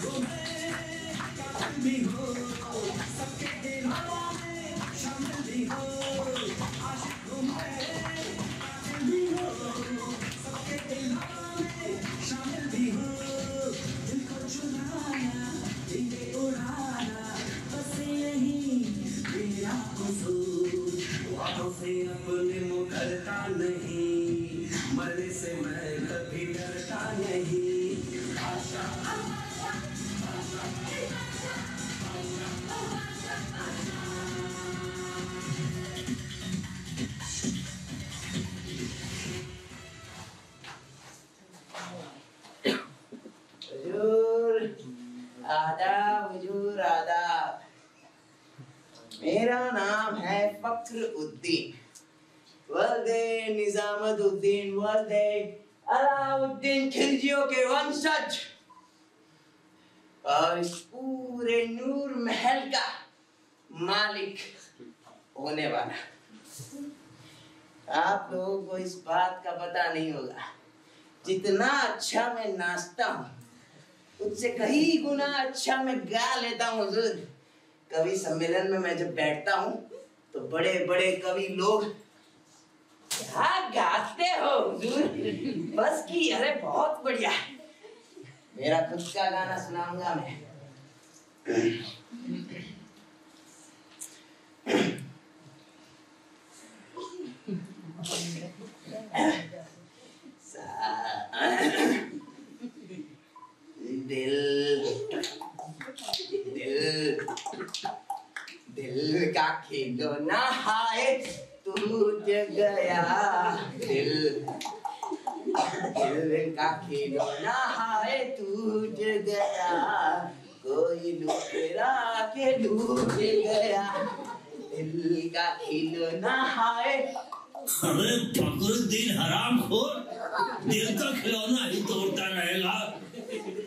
भी हो, सबके दिलों में शामिल भी हो, आशिक हूँ मैं, भी हो, सबके दिलों में शामिल भी हो, दिल को चुराना, दिल उड़ाना, बस यही मेरा कसूर, वादों से अपने मुकरता नहीं, मरने से मैं कभी डरता नहीं, आशा हुजूर आदाब। मेरा नाम है फख्रुद्दीन वल्दे निजामुद्दीन वल्दे अलाउद्दीन खिलजियों के वंशज और इस पूरे नूर महल का मालिक होने वाला। आप लोगों को इस बात का पता नहीं होगा, जितना अच्छा मैं नाचता हूँ उससे कई गुना अच्छा मैं गा लेता हूँ हुजूर। कवि सम्मेलन में मैं जब बैठता हूँ तो बड़े बड़े कवि लोग क्या गाते हो हुजूर, बस की अरे बहुत बढ़िया। मेरा खुद का गाना सुनाऊंगा मैं। दिल का खिलौना हाय टूट गया, दिल का खिलौना हाय टूट गया, कोई लुटेरा के लूट गया, दिल का खिलौना हाय। अरे फखरुद्दीन हरामखोर, दिल का खिलौना ही तोड़ता रहेगा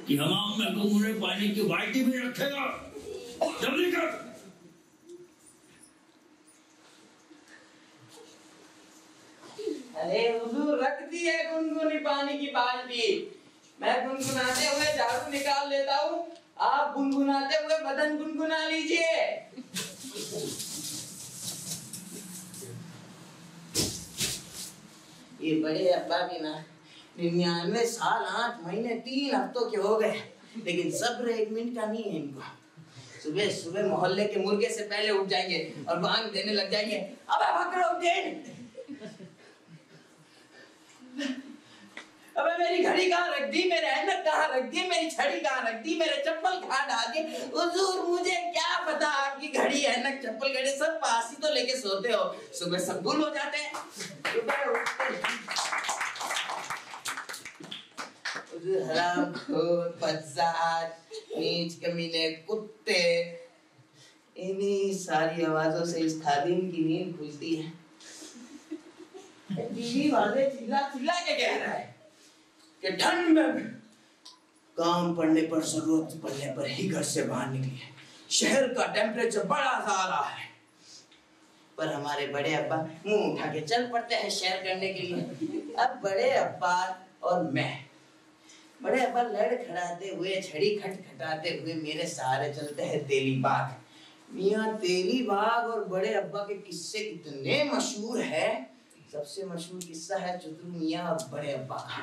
कि हमाम में घूमने पानी की बाल्टी भी रखेगा। जल्दी कर। अरे हुजूर रख दी है गुनगुनी पानी की बाल्टी, मैं गुनगुनाते हुए झाड़ू निकाल लेता हूँ, आप गुनगुनाते हुए बदन गुनगुना लीजिए। ये बड़े अब्बा भी ना 99 साल 8 महीने 3 हफ्तों के हो गए, लेकिन सब्र 1 मिनट का नहीं है इनको। सुबह सुबह मोहल्ले के मुर्गे से पहले उठ जाएंगे और बांग देने लग जाएंगे, अबे फखरुद्दीन, अबे मेरी घड़ी कहाँ रख दी, मेरे ऐनक कहाँ रख दी, मेरी छड़ी कहाँ रख दी, मेरे चप्पल कहाँ डाल दी। हुजूर मुझे क्या पता आपकी घड़ी ऐनक चप्पल घड़ी सब पास ही तो लेके सोते हो, सुबह सब भूल हो जाते हैं। सुबह उठते हरामखोर बदजात नीच कमीने कुत्ते, इन्हीं सारी आवाजों से इस खादिम की नींद खुलती है। टीवी वाले चिल्ला चिल्ला के कह रहा है कि ठंड में काम पड़ने पर जरूरत पड़ने पर ही घर से बाहर निकलिए, शहर का टेम्परेचर बड़ा ज्यादा है। पर हमारे बड़े अब्बा मुंह उठा के चल पड़ते हैं शेयर करने के लिए। अब बड़े अब्बा और मैं, बड़े अब्बा लड़खड़ाते हुए छड़ी खटखटाते हुए मेरे सहारे चलते हैं तेली बाग। मियाँ तेली बाग और बड़े अब्बा के किस्से इतने मशहूर है। सबसे मशहूर किस्सा है चतुर मियाँ और बड़े अब्बा का।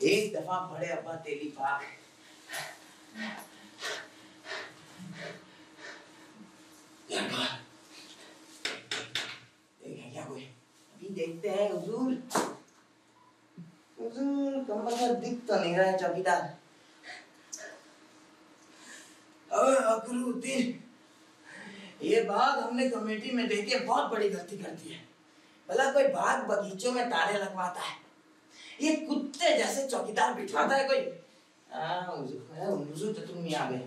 एक दफा बड़े अब्बा तेली बाग क्या कोई अभी देखते हैं हुजूर, हुजूर कमर दिख तो नहीं रहा है चौकीदार। अबे फखरुद्दीन, ये बाग हमने कमेटी में देके बहुत बड़ी गलती कर दी है। भला कोई बाग बगीचों में तारे लगवाता है, ये कुत्ते जैसे चौकीदार बिठवाता है कोई। हुजूर तो तुम ही आ गए।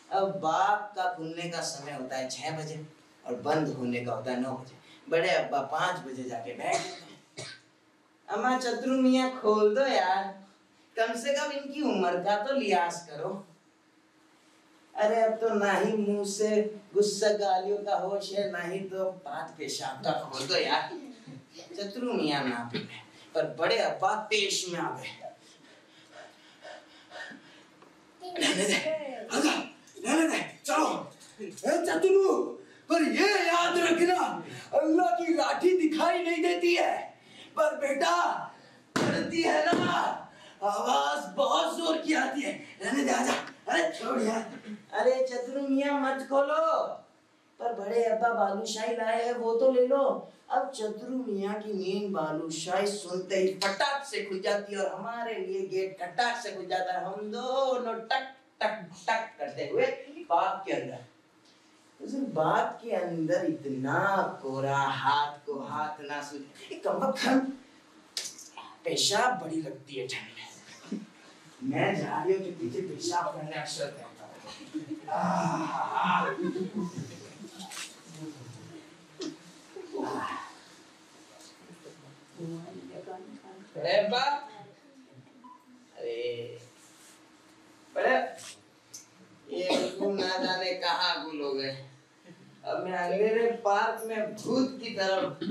अब बाग का खुलने का समय होता है 6 बजे और बंद होने का होता है 9 बजे। बड़े अब्बा 5 बजे जाके बैठ गए। अम्मा चतुर मियाँ खोल दो यार, कम से कम इनकी उम्र का तो लिहाज करो। अरे अब तो ना ही मुंह से गुस्सा गालियों का होश है, ना ही तो बात पेशाब का, खोल दो यार। चतुर मियाँ ना पीने पर बड़े अब्बा पेश में आ गए। रहने दे, रहने दे, चलो। चतुरु, पर ये याद रखना, अल्लाह की लाठी दिखाई नहीं देती है, पर बेटा डरती है ना, आवाज बहुत जोर की आती है। रहने दे, आजा। अरे छोड़ यार। अरे चतुरु मियाँ मत खोलो, पर बड़े अब्बा बालूशाही लाए हैं, वो तो ले लो। अब चतुरु मियाँ की नींद बालूशाही सुनते ही फटाक से खुल जाती है और हमारे लिए गेट खटाक से खुल जाता है। हम दोनों टक टक टक करते हुए बाग के अंदर। उस बाग के अंदर इतना कोरा, हाथ को हाथ ना सूझे। कमबख्त पेशाब बड़ी लगती है ठंड में। मैं झाड़ियों के पीछे पेशाब करने अक्सर करता हूँ। अरे बा, अरे बड़े ये ना जाने कहाँ गुल हो गए। अब मैं अंधेरे पार्क में भूत की तरफ।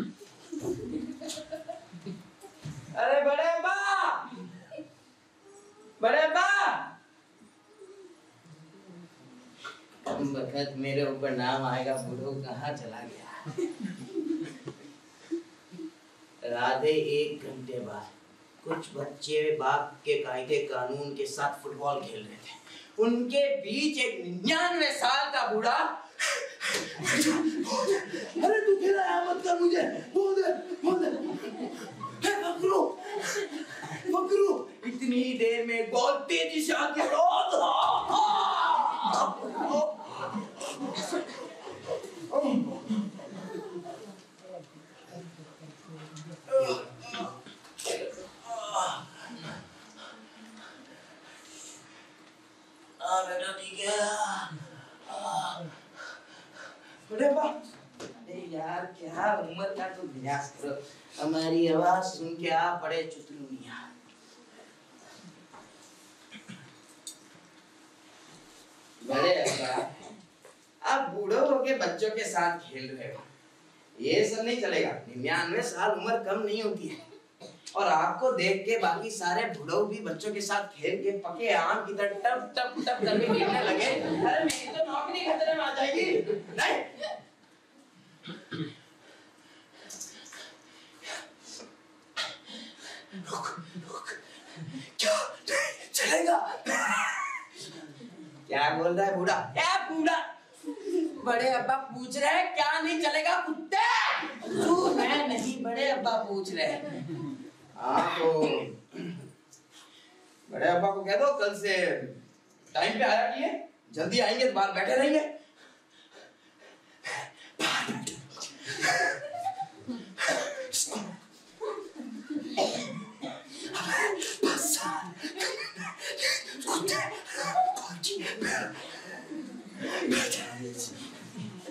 अरे बड़े बा, बड़े बा, कम वक्त मेरे ऊपर नाम आएगा, बूढ़ो कहाँ चला गया। राधे 1 घंटे बाद कुछ बच्चे बाग के कायदे कानून के साथ फुटबॉल खेल रहे थे। उनके बीच एक 99 साल का बूढ़ा, अरे तू खेला है मत कर मुझे, बोल दे, बोल दे। फकरू, फकरू, इतनी देर में बॉल तेजी से आती है। बेटा ठीक है। बड़े बा, अरे यार क्या उम्र का तो लिहाज करो। हमारी आवाज सुन के आ पड़े चतुरु मियाँ। बड़े अब्बा, आप बूढ़ों होके बच्चों के साथ खेल रहे हो, ये सब नहीं चलेगा। 99 साल उम्र कम नहीं होती है। और आपको देख के बाकी सारे बूढ़ों भी बच्चों के साथ खेल के पके आम की तरह टप टप टप करके खेलने लगे। अरे मेरी तो नौकरी खतरे में आ जाएगी। नहीं, रुक, क्या नहीं चलेगा? क्या बोल रहा है बूढ़ा? क्या बूढ़ा? बड़े अब्बा पूछ रहे हैं क्या नहीं चलेगा कुत्ते? तू मैं नहीं, बड़े अब्बा पूछ रहे हैं। हाँ तो बड़े अब्बा को कह दो कल से टाइम पे आया कीजिए, जल्दी आएंगे तो बाहर बैठे रहेंगे।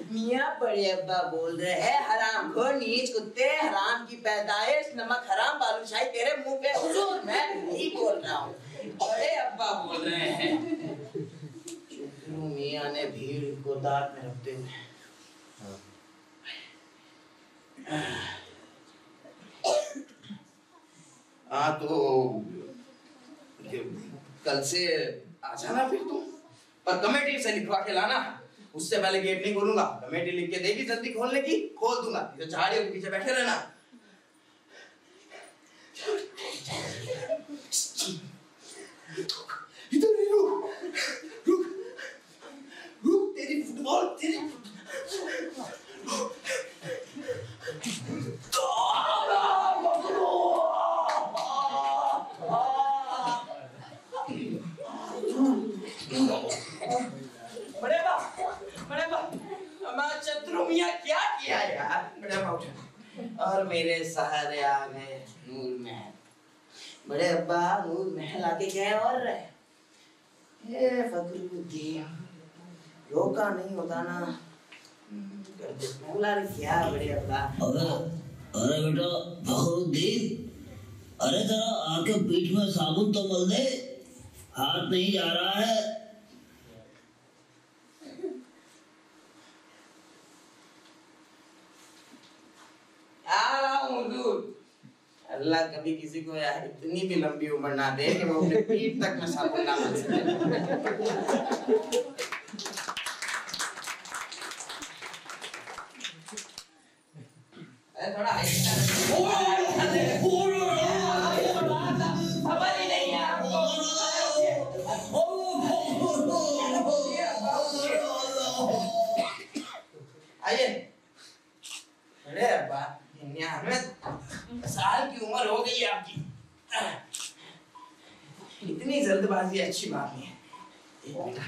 मियाँ बड़े अब्बा बोल रहे हैं हरामखोर नीच कुत्ते, हराम की पैदाइश, नमक हराम बालूशाही तेरे मुंह पे। हुजूर मैं नहीं बोल रहा हूँ, बड़े अब्बा बोल रहे हैं। मियाँ ने भीड़ को दांत में रखते हुए, हाँ तो कल से आ जाना फिर तुम, पर कमेटी से लिखवा के लाना। उससे पहले गेट नहीं खोलूंगा। कमेटी लिख के देगी जल्दी खोलने की, खोल दूंगा। तो झाड़ियों के पीछे बैठे रहना। इधर नहीं, रुक रुक रुक, तेरी फुटबॉल तेरी चतुरु मियाँ क्या किया यार? बड़े अब्बा उठे और मेरे सहारे आ गए नूर महल। बड़े अब्बा नूर महल आके गए और ये फकरुद्दीन रोका नहीं होता ना, क्या बड़े अब्बा? अरे बेटा फकरुद्दीन, अरे जरा आके पीठ में साबुन तो मल दे, हाथ नहीं जा रहा है। अल्लाह कभी किसी को यार इतनी भी लंबी उम्र ना दे कि वो अपने पीठ तक में साबुन ना बन सके। अरे थोड़ा खबर ही नहीं है आपको। आइए। अरे अब्बा, 99 साल की उम्र हो गई है आपकी। इतनी जल्दबाजी अच्छी बात नहीं है। एक मिनट।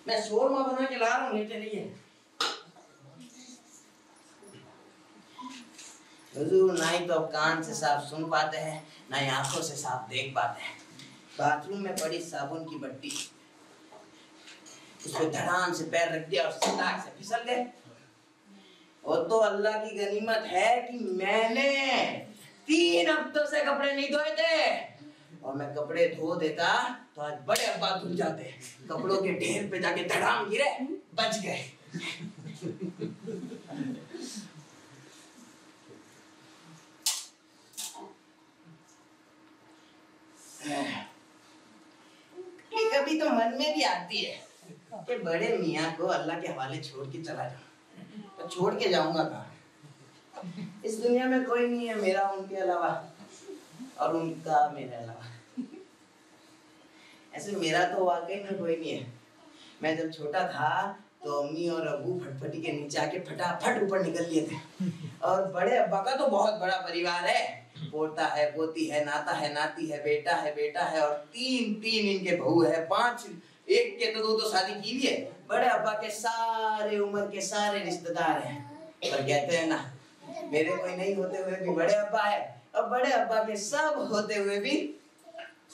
मैं शोरमा बना के ला रहा हूँ, लेटे रहिए। हुजूर, ना ही तो अब कान से साफ सुन पाते हैं, ना ही आंखों से साफ देख पाते हैं। बाथरूम में पड़ी साबुन की बट्टी, उसको धड़ाम से पैर रख दिया और सटाक से फिसल गए। और तो अल्लाह की गनीमत है कि मैंने 3 हफ्तों से कपड़े नहीं धोए थे, और मैं कपड़े धो देता तो आज बड़े अब्बा धुल जाते। कपड़ों के ढेर पे जाके धड़ाम गिरे, बच गए। कभी तो मन में भी आती है कि बड़े मियाँ को अल्लाह के हवाले छोड़ के चला जाऊं, तो छोड़ के जाऊंगा कहाँ? इस दुनिया में कोई नहीं है मेरा उनके अलावा, और उनका मेरे अलावा। ऐसे मेरा तो वाकई में कोई नहीं है। मैं जब छोटा था तो अम्मी और अबू फटफटी के नीचे आके फटाफट ऊपर निकल लिए थे। और बड़े अब्बा का तो बहुत बड़ा परिवार है, पोता है, पोती है, नाता है, नाती है, बेटा है, और 3 इनके बहू है, 5 एक के तो 2 शादी की हुई है। बड़े अब्बा के सारे उम्र के सारे रिश्तेदार हैं, पर कहते हैं ना, मेरे कोई नहीं होते हुए भी बड़े अब्बा है, और बड़े अब्बा के सब होते हुए भी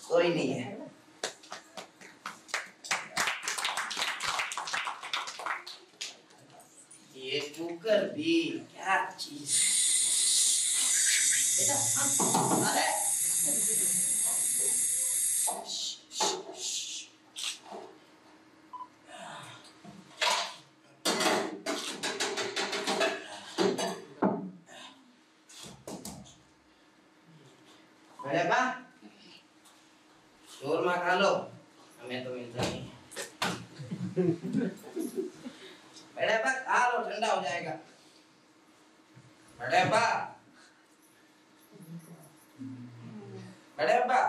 कोई नहीं है। ये कुकर भी क्या चीज बेटा, अरे बड़े बा, शोरमा खा लो, हमें तो मिलता नहीं है। बड़े बा खा लो, ठंडा हो जाएगा। बड़े बा, बड़े बा,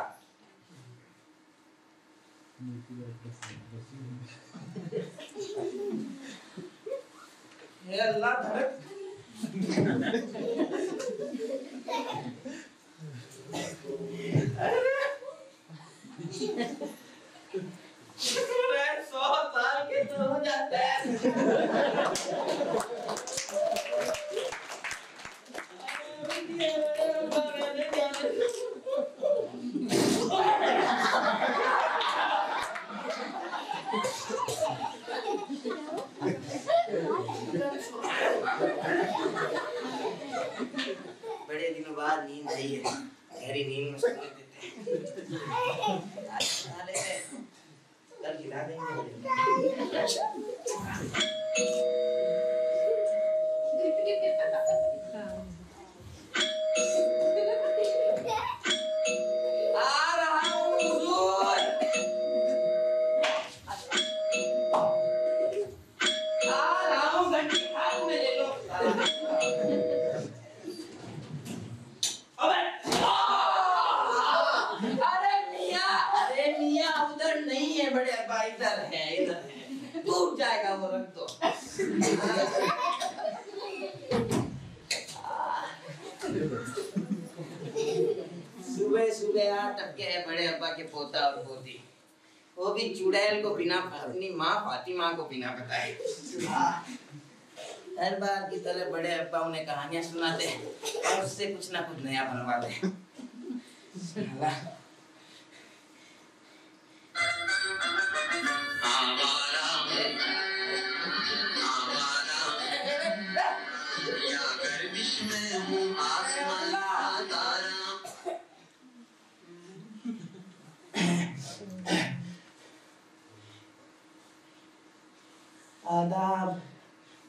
ये अल्लाह धड़क। अरे 100 साल के तो हो जाते हैं। बड़े दिनों बाद नींद आई है, गहरी नींद में सोने देते हैं। कल खिला देंगे। आ रहा हूँ हुजूर, आ रहा हूँ, घंटी हाथ में ले लो। अरे मियाँ उधर नहीं है बड़े अब्बा, इधर है, टूट जाएगा वो, रख दो। सुबह सुबह आ टपके है बड़े अब्बा के पोता और पोती, वो भी चुड़ैल को बिना अपनी माँ फातिमा को बिना बताए। हर बार की तरह बड़े अब्बा उन्हें कहानियां सुनाते और उससे कुछ ना कुछ नया बनवाते। आदाब।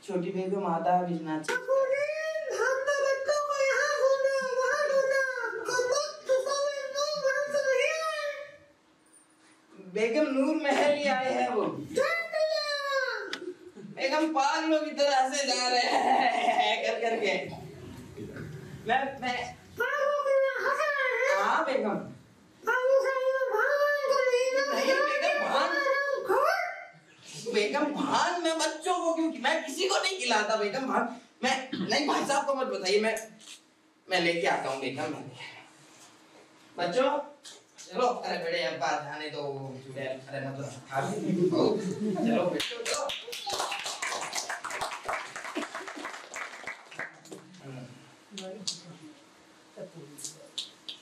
छोटी बेगम आदाब। इतना बेगम नूर महल ही आए हैं वो। बेगम पागलों की तरह से जा रहे हैं कर करके। मैं हाँ बेगम। नहीं बेगम भान मैं बच्चों को क्यों, मैं किसी को नहीं खिलाता बेगम भान। मैं नहीं, भाई साहब को मत बताइए, मैं लेके आता हूँ बेगम। बच्चों चलो, अरे बड़े अब बात आने दो, अरे मतलब चलो बेटो चलो।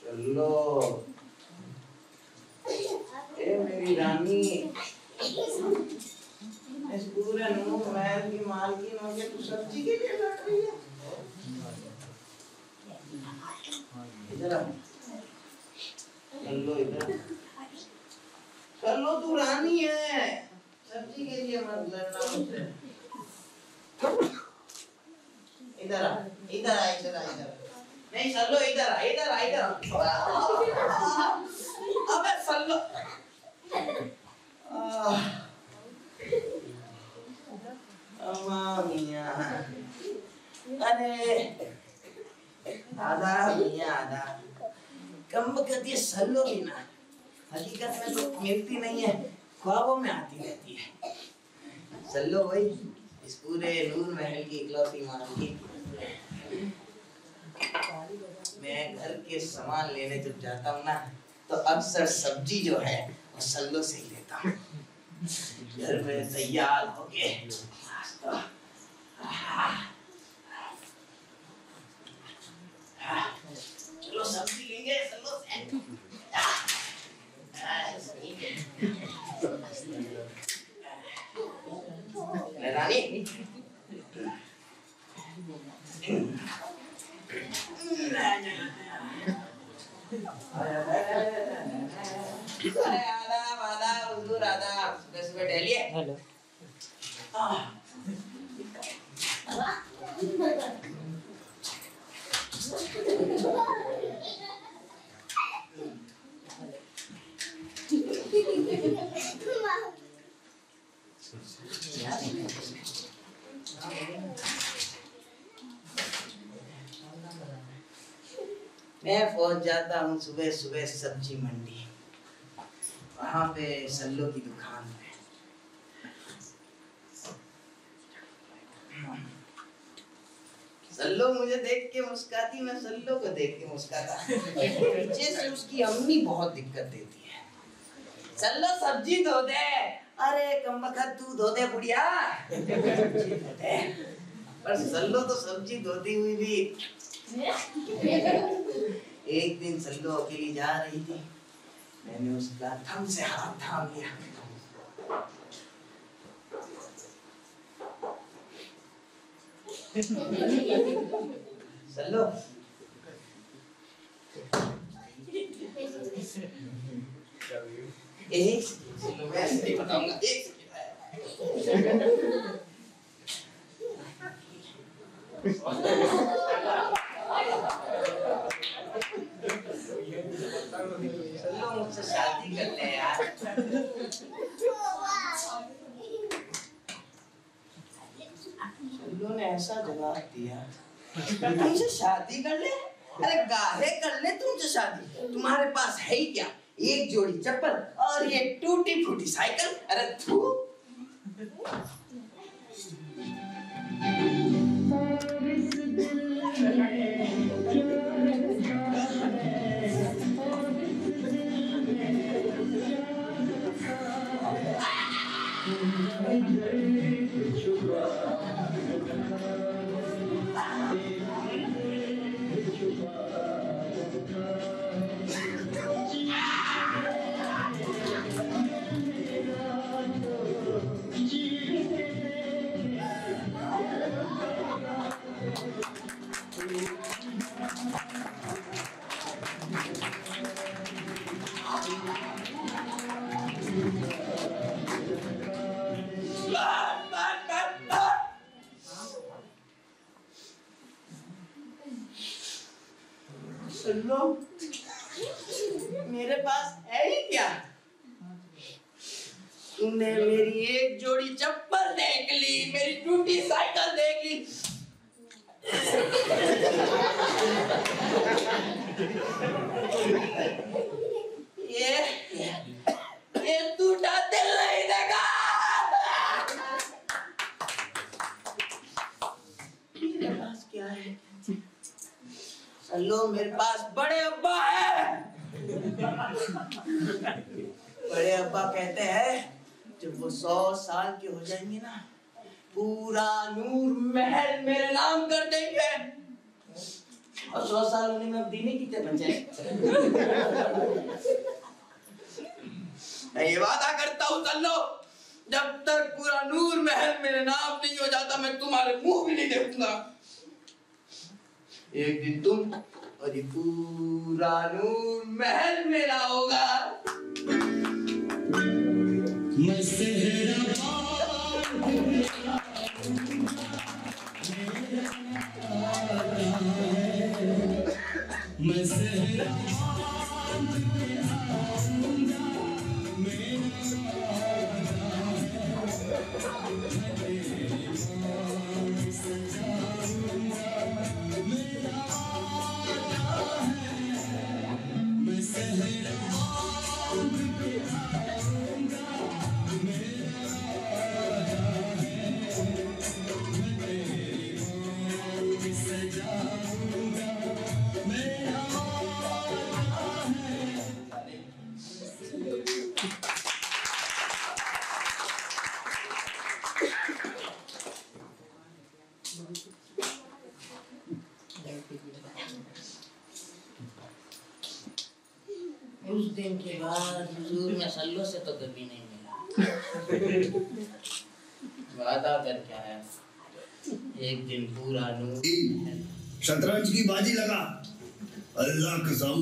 चलो ए मेरी रानी, इस पूरे नूर महल की मालकिन हो के तू सब्जी के लिए लड़ रही है। इधर आ, चलो इधर चलो, तू रानी है, सब्जी के लिए मत लड़ना मुझसे। इधर आ, इधर आ, इधर आ, इधर नहीं चलो, इधर आ, इधर आ, इधर आ। अबे चलो मियां, अरे आधा मियां आधा कम वक्त ये सल्लो भी ना हकीकत में तो मिलती नहीं है, ख्वाबों में आती रहती है। सल्लो भाई इस पूरे नूर महल की इकलौती मालकिन। मैं घर के सामान लेने जब जाता हूँ ना, तो अक्सर सब्जी जो है वो सल्लो से ही लेता हूँ। घर में तैयार हो गए चलो सब्जी लेंगे सल्लो से। रानी अरे आदाब आदाब हुजूर आदाब। सुबह टहलिए। हेलो मैं पहुंच जाता हूँ सुबह सुबह सब्जी मंडी, वहां पे सल्लो की दुकान पे। सल्लो मुझे देख के मुस्काती, मैं सल्लो को देख के मुस्काता। पीछे से उसकी अम्मी बहुत दिक्कत देती है, सल्लो सब्जी धो दे। अरे कमबख्त तू धो दे बुढ़िया, सब्जी धो दे। पर सल्लो तो सब्जी धोती हुई भी एक दिन सल्लो अकेली जा रही थी, मैंने उसका थम से हाथ थाम लिया। सल्लो एक सल्लो मैं ऐसे नहीं बताऊंगा, एक चलो मुझसे शादी करते हैं यार। चलो ने ऐसा जवाब दिया, तुमसे शादी कर ले? अरे गाहे कर ले तुमसे शादी, तुम्हारे पास है ही क्या? एक जोड़ी चप्पल और ये टूटी फूटी साइकिल। अरे तू चलो मेरे पास है ही क्या? तुमने मेरी एक जोड़ी चप्पल देख ली, मेरी टूटी साइकिल देख ली, ये टूटा दिल नहीं देखा। मेरे पास क्या है? चलो मेरे पास बड़े अब्बा है। बड़े अब्बा कहते हैं जब वो 100 साल के हो जाएंगे ना, पूरा नूर महल मेरे नाम कर देंगे। और 100 साल होने में अब दिन ही कितने बचे? मैं ये वादा करता हूँ चलो, जब तक पूरा नूर महल मेरे नाम नहीं हो जाता मैं तुम्हारे मुंह भी नहीं देखूंगा। एक दिन तुम और ये पूरा नूर महल मेरा होगा। उस दिन के बाद हुजूर में सल्लो से तो कभी नहीं मिला। वादा करके आया एक दिन पूरा नूर। शतरंज की बाजी लगा, अल्लाह कसम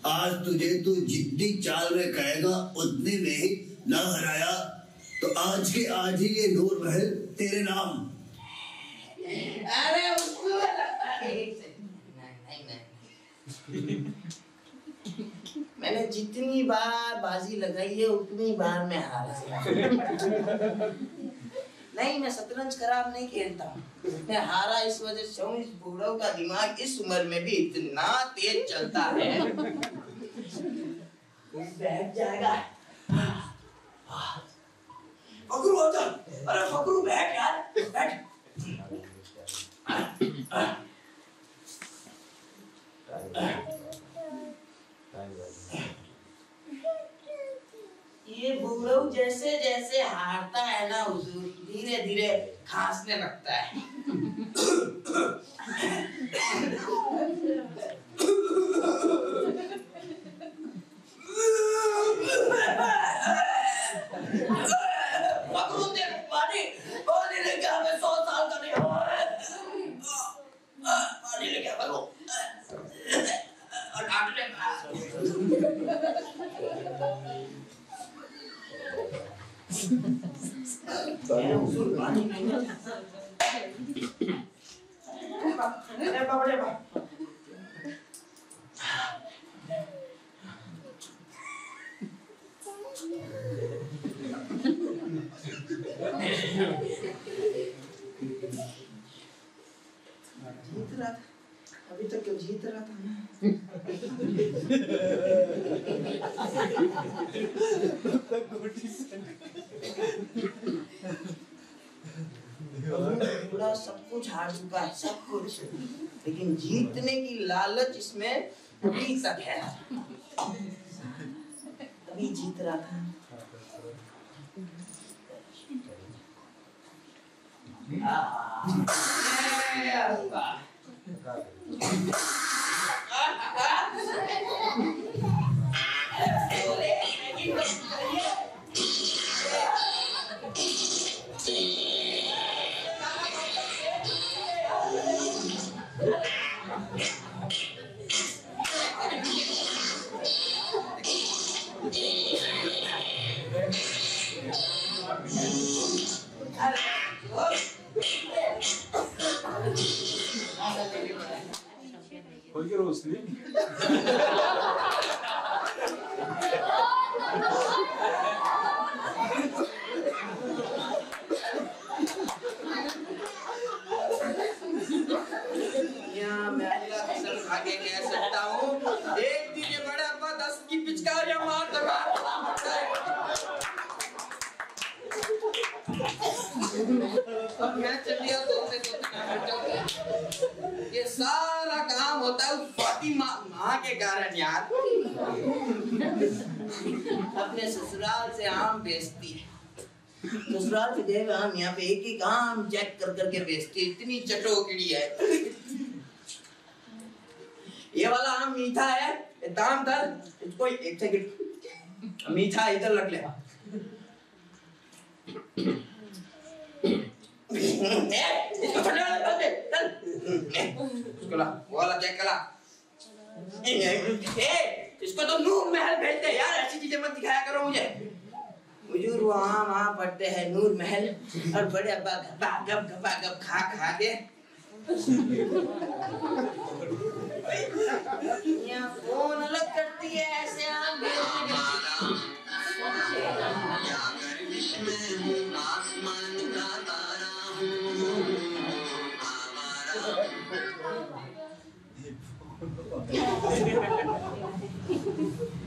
आज तुझे तो जितनी चाल में कहेगा उतने में ही ना हराया तो आज के आज ही ये नूर महल तेरे नाम। अरे उसको नहीं। मैंने जितनी बार बाजी लगाई है उतनी बार मैं हारा। नहीं, मैं शतरंज खराब नहीं खेलता हूँ, मैं हारा इस वजह से हूँ इस बूढ़ों का दिमाग इस उम्र में भी इतना तेज चलता है। बैठ जाएगा। फकरू आजा, अरे फकरू बैठ यार, बैठ। ये बूढ़ो जैसे जैसे हारता है ना हुजूर, धीरे धीरे खांसने लगता है। पानी लेके आ, मैं 100 साल का नहीं हुआ। पानी लेके आ बनो। जीत रहा था, अभी तक क्यों जीत रहा था ना? पूरा सब कुछ हार चुका है, सब कुछ, लेकिन जीतने की लालच इसमें अभी तक है। अभी जीत रहा था। खोल के रोशनी आगे कह सकता हूँ एक दिन ये बड़े अब्बा 10 की पिचकारियां मार दबा और मैं चलिया ये सारा काम होता है उस फातिमा माँ के कारण यार। अपने ससुराल से आम बेचती है, ससुराल से गए आम यहाँ पे एक एक आम चेक कर करके बेचती है, इतनी चटोकड़ी है। ये वाला आम मीठा है, दाम दर इसको एक सेकंड मीठा इधर रख ले। इसको फटा दे चल, इसको ला वो वाला चेक करा। इसको तो नूर महल भेजते यार, ऐसी चीजें मत दिखाया करो मुझे। हुजूर वहाँ वहाँ पढ़ते हैं नूर महल और बड़े अब्बा गप खा खा के यहाँ फोन अलग करती है ऐसे आम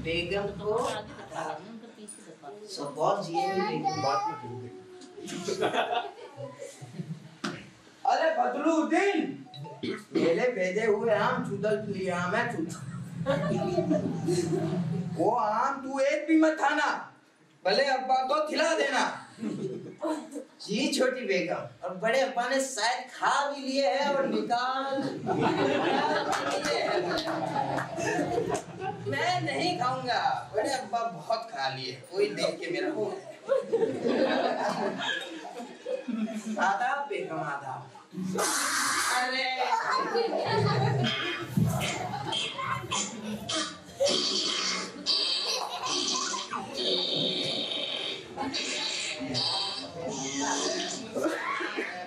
बेगम को बहुत अरे बदरुद्दीन मेरे भेजे हुए आम चुदल लिया मैं वो आम तू एक भी मत खाना, भले अब्बा को खिला देना। जी छोटी बेगम, और बड़े अब्बा ने शायद खा भी लिए है और निकाल मैं नहीं खाऊंगा, बड़े अब्बा बहुत खा लिए, कोई देख के मेरा हो। आदाब बेगम आदाब। अरे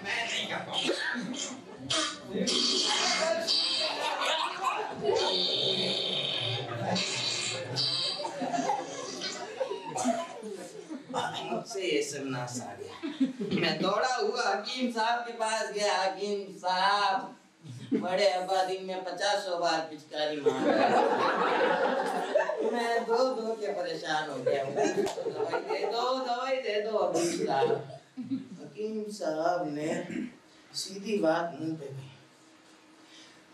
मैं नहीं खाता। मुझसे ये सब नाश आ गया। मैं दौड़ा हुआ हकीम साहब के पास गया। हकीम साहब, बड़े अब्बा दिन में 50 बार पिचकारी मार मैं दो के परेशान हो गया हूँ। दवाई दे दो हकीम साहब। हकीम साहब ने सीधी बात मुंह पे कही,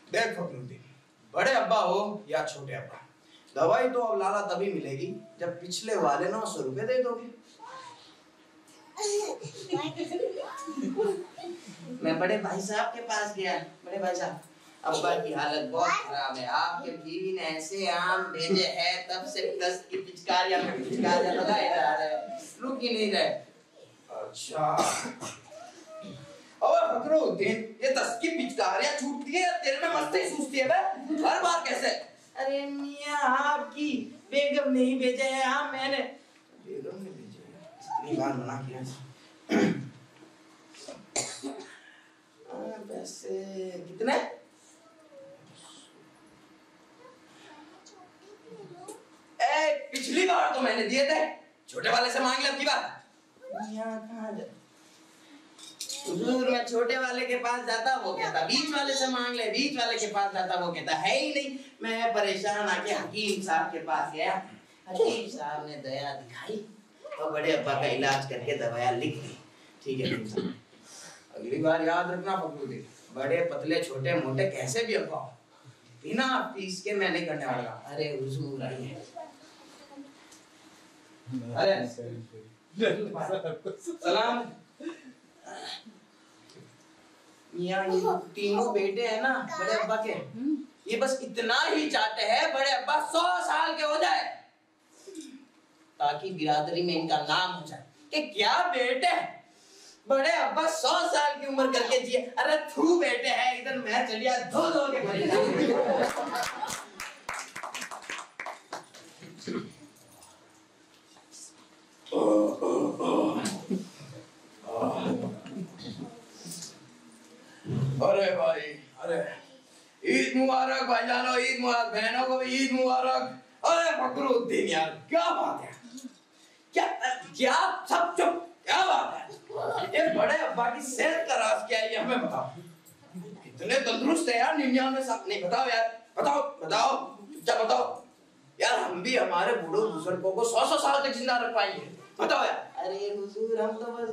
देख फखरुद्दीन, बड़े अब्बा हो या छोटे अब्बा, दवाई तो अब लाला तभी मिलेगी जब पिछले वाले 900 रुपए दे दोगे। मैं बड़े भाई साहब के पास गया। बड़े भाई साहब, अब्बा की हालत बहुत खराब है, आपके बीवी ने ऐसे आम भेजे हैं तब से 10 की पिचकारियां लगाए जा रहे, रुक ही नहीं रहे। अच्छा और फखरुद्दीन, ये 10 की पिचकारियां छूटती है या तेरे में मस्ती सूझती है बे? हर बार कैसे? अरे मियां, आपकी बेगम ने ही भेजे हैं आम, मैंने बेगम ने भेजे हैं, इतनी बार मना किया। पैसे कितने? पिछली बार तो मैंने दिए थे, छोटे वाले से मांग ले अब की बार। हुजूर, मैं छोटे वाले के पास जाता वो कहता बीच वाले से मांग ले, बीच वाले के पास जाता वो कहता है ही नहीं। मैं परेशान आके हकीम साहब के पास गया। हकीम साहब ने दया दिखाई और बड़े अब्बा का इलाज करके दवाइयां लिख दी। ठीक है, अगली बार याद रखना फखरुद्दीन, बड़े पतले छोटे मोटे कैसे भी अब्बा बिना फीस के मैं नहीं करने वाला। अरे हुजूर आइए। अरे सलाम। मियां, ये तीनों बेटे हैं ना बड़े अब्बा के, ये बस इतना ही चाहते हैं बड़े अब्बा 100 साल के हो जाए ताकि बिरादरी में इनका नाम हो जाए कि क्या बेटे बड़े अब्बा 100 साल की उम्र करके जिए। अरे तू बेटे है, इधर मैं चलिया दो के परेशान। अरे भाई, अरे ईद मुबारक भाईजानो, ईद मुबारक, बहनों को भी ईद मुबारक। अरे फखरुद्दीन यार क्या बात है, क्या क्या सब चुप, क्या बात है? ये बड़े अब्बा की सेहत का राज क्या है ये हमें बताओ। कितने तंदुरुस्त है यार 99 साल। नहीं बताओ यार, बताओ बताओ, चुपचाप बताओ यार। हम भी हमारे बूढ़ों बुजुर्गों को 100 साल तक जिंदा रख पाएंगे, बताओ यार। अरे हुजूर हम तो बस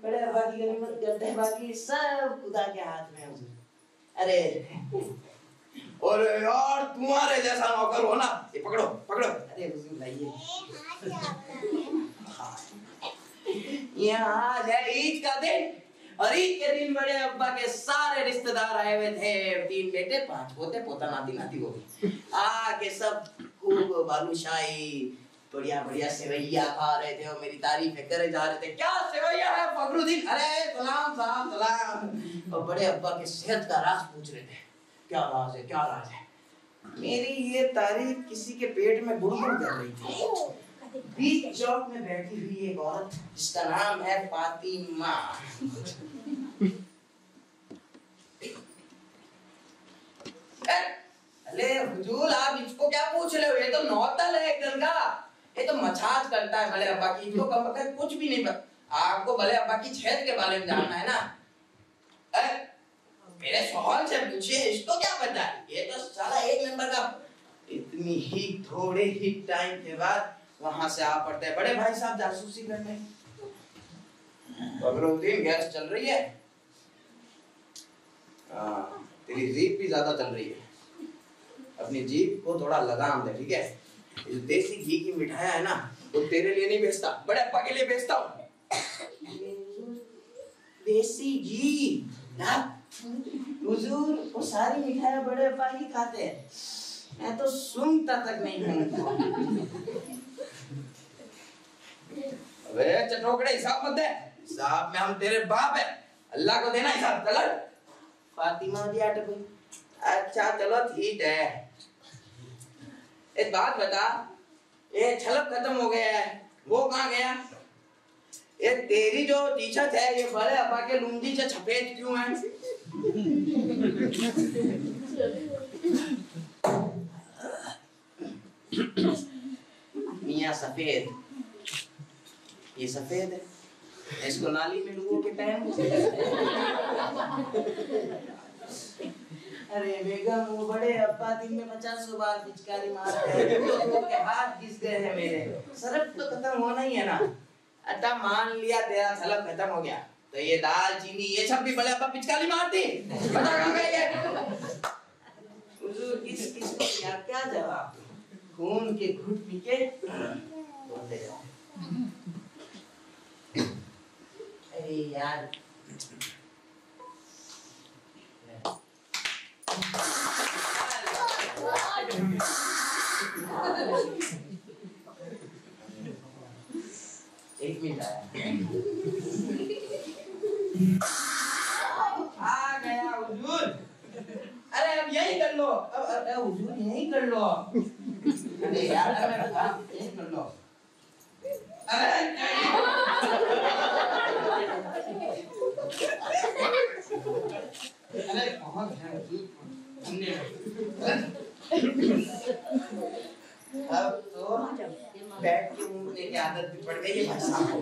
बड़े अब्बा की गनीमत करते हैं, बाकी सब खुदा के हाथ में है हुजूर। अरे और यार तुम्हारे जैसा नौकर हो ना, ये पकड़ो पकड़ो। अरे हुजूर लाइए, यहाँ आज है ईद का दिन, और ईद के दिन बड़े अब्बा के सारे रिश्तेदार आए हुए थे। 3 बेटे 5 पोते, पोता नाती नाती हो गई। आके सब खूब बालूशाही बढ़िया बढ़िया सेवैया खा रहे थे और मेरी तारीफें करे जा रहे थे। क्या सेवैया है फखरुद्दीन? अरे सलाम सलाम सलाम। और बड़े अब्बा के सेहत का राज पूछ रहे थे, क्या राज है क्या राज है? मेरी ये तारीफ किसी के पेट में गुड़गुड़ कर रही थी। बीच चौक में बैठी हुई एक औरत जिसका नाम है फातिमा। अरे हुजूर आप इसको क्या पूछ रहे हो? ये तो नौतल है एक का, ये तो मछाज करता है भले अब्बा की। इसको कम कर कुछ भी नहीं पता। आपको भले अब्बा की छेद के बारे में जानना है ना, मेरे सवाल से पूछिए, इसको क्या पता है? ये तो साला एक नंबर का। इतनी ही थोड़े ही टाइम के बाद वहां से आ पड़ते हैं, बड़े भाई साहब जासूसी करने। फखरुद्दीन गैस चल रही है? तेरी जीभ भी ज्यादा चल रही है, अपनी जीभ को थोड़ा लगाम दे, ठीक है? ये देसी घी की मिठाई है ना, वो तेरे लिए नहीं बेचता, बड़े अब्बा के लिए बेचता हूँ। देसी घी हुजूर, वो सारी मिठाइयाँ बड़े अब्बा ही खाते हैं, मैं तो सुनता तक नहीं हूँ। अबे चटोकड़े हिसाब मत दे, हिसाब में हम तेरे बाप है, अल्लाह को देना हिसाब। चलो फातिमा जी आटे भाई, अच्छा चलो ठीक है। एक बात बता, ये छलक खत्म हो गया है, वो कहाँ गया? ये तेरी जो टी शर्ट है ये बड़े अब्बा के लुंगी से सफेद क्यों है? मियाँ सफेद, ये सफेद है, इसको नाली में डुबो के पहन। अरे बेगम वो बड़े अब्बा दिन में 50 बार पिचकारी मारते हैं, तो के हाथ घिस गए हैं मेरे। सरफ तो खत्म होना ही है ना। अच्छा मान लिया तेरा सलब खत्म हो गया, तो ये दाल चीनी ये सब भी बड़े अब्बा पिचकारी मारते, बता कहाँ गए ये? हुजूर किस किस को क्या जवाब? खून के घुट पी के बोलते जाओ। अरे यार एक मिनट आ गया हुजूर। अरे अब यही कर लो, अब हुजूर यही कर लो। अरे यार यही कर लो। अरे बहुत है हुजूर, अब तो बैठ के मुंह लेके आदत भी पड़ गई है भाई साहब।